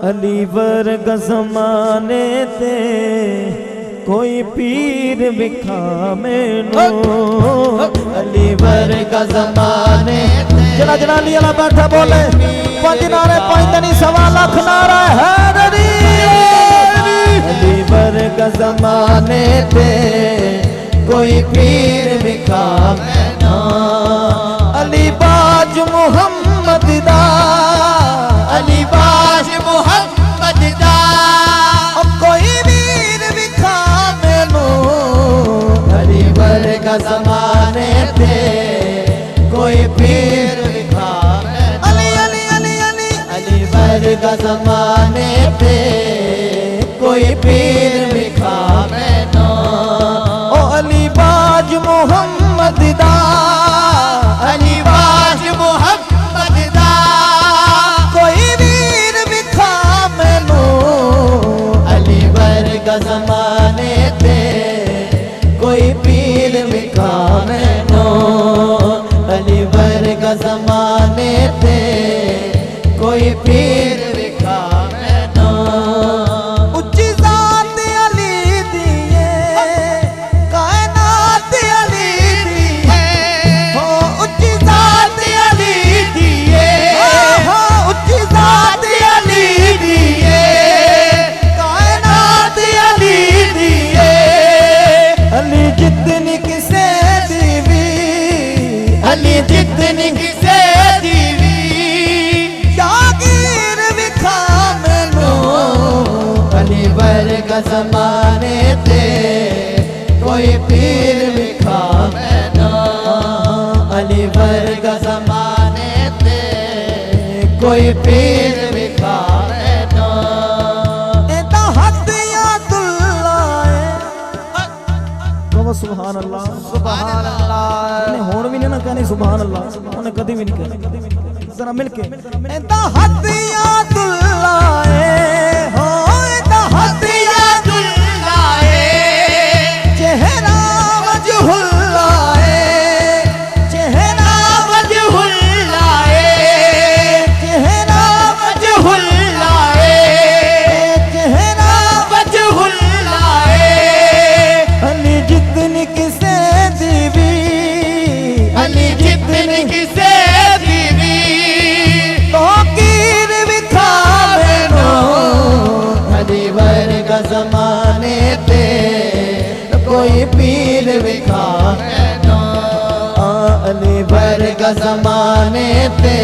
अली वर्ग ज़माने ते कोई पीर विखा मैनू अली वर्ग ज़माने ते जरा जरा अली वाला बैठा बोले पंज नारे पंज दनी सवा लाख नारा है अली वर्ग ज़माने ते कोई पीर विखा मैनू अली बाज मुहम्मद दा अली बाज मुहम्मद दा कोई वीर विखा मैनू अली वर्ग ज़माने ते कोई पीर विखा अली अली अली अली अली वर्ग ज़माने ते कोई पीर विखा मैनू ओ अली बाज मुहम्मद दा अली बाज मुहम्मद दा कोई वीर विखा मैनू अली वर्ग ज़माने ते कोई पीर विखा मैनू अली वर्ग ज़माने ते कोई पीर विखा मैनू उच्ची ज़ात अली दिए कायनात अली दिए हो उच्ची ज़ात अली दिए हो उच्ची ज़ात अली दिए कायनात अली दिए अली जितनी किसे दीवी अली जितनी किसे दीवी जागीर विखा मैनू अली वर्ग ज़माने ते कोई पीर विखा मैनू अली वर्ग ज़माने ते कोई पीर विखा मैनू एदा हद यादुल्ला कहो सुभान अल्लाह सुभान अल्लाह हुण भी नहीं ना कहनी सुभान अल्लाह उन्हें कभी भी नहीं कहनी जरा मिलके एदा हद यादुल्ला हो एदा हद यादुल्ला चेहरा वजहुल्ला चेहरा वजहुल्ला चेहरा वजहुल्ला चेहरा वजहुल्ला अली जितनी किसे दीवी अली जितनी किसे दीवी कीर विखा मैनू अली वर्ग ज़माने ते कोई पीर विखा मैनू अली वर्ग ज़माने ते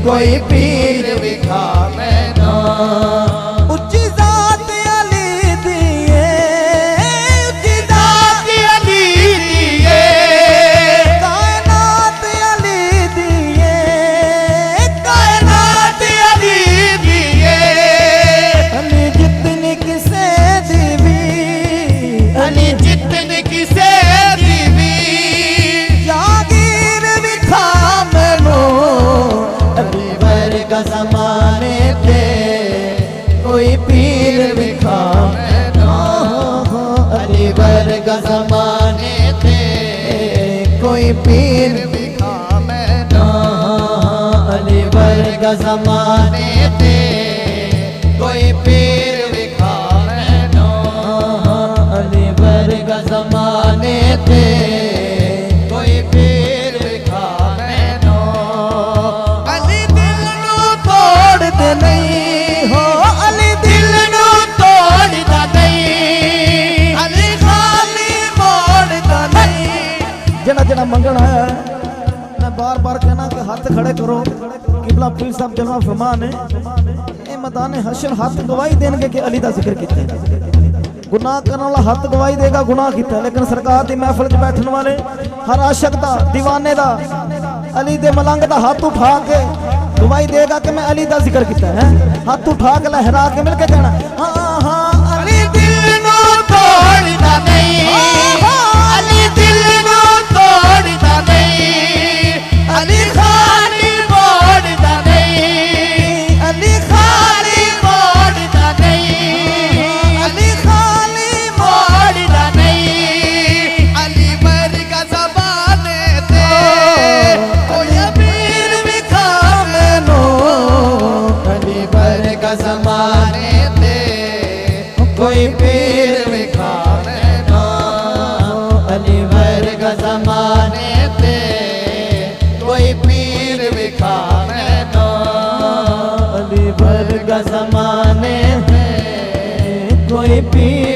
कोई पीर विखा मैनू उच्ची ज़ात अली दिए उच्ची ज़ात अली दिए कायनात अली दिए कायनात अली दिए अली जितनी किसे दीवी अली जितनी किसे दीवी जागीर विखा मैनू अली वर्ग ज़माने ते कोई पीर विखा मैनू अली वर्ग ज़माने ते कोई पीर विखा मैनू अली वर्ग ज़माने ते कोई पीर विखा मैनू अली वर्ग ज़माने ते कोई पीर विखा मैनू अली दिल नू तोड़दे नहीं हो अली दिल नू तोड़दा नहीं अली खाली मोड़दा नहीं जड़ा जड़ा मंगना है मैं बार बार कहना कि हाथ खड़े करो किबला पीर साहब जलवा फरमान है मैदान हशर हाथ गवाही देंगे कि अली दा जिक्र किया गुनाह करने वाला हाथ गवाही देगा गुनाह किया लेकिन सरकार की महफिल च बैठने वाले हर आशिक दा दीवाने दा अली दे मलंग दा हाथ उठा के गवाही देगा कि मैं अली दा जिक्र किया है हाथ उठा के लहरा के मिलके कहना हाँ हाँ अली दिल नू तोड़दा नहीं अली दिल नू तोड़दा नहीं अली खाली मोड़दा नहीं अली खाली मोड़दा नहीं अली खाली मोड़दा नहीं अली वर्ग ज़माने ते कोई पीर विखा मैनू अली वर्ग ज़माने ते कोई पीर विखावे ना अली वर्गा ज़माने ते कोई पीर विखावे ना अली वर्गा ज़माने ते कोई पीर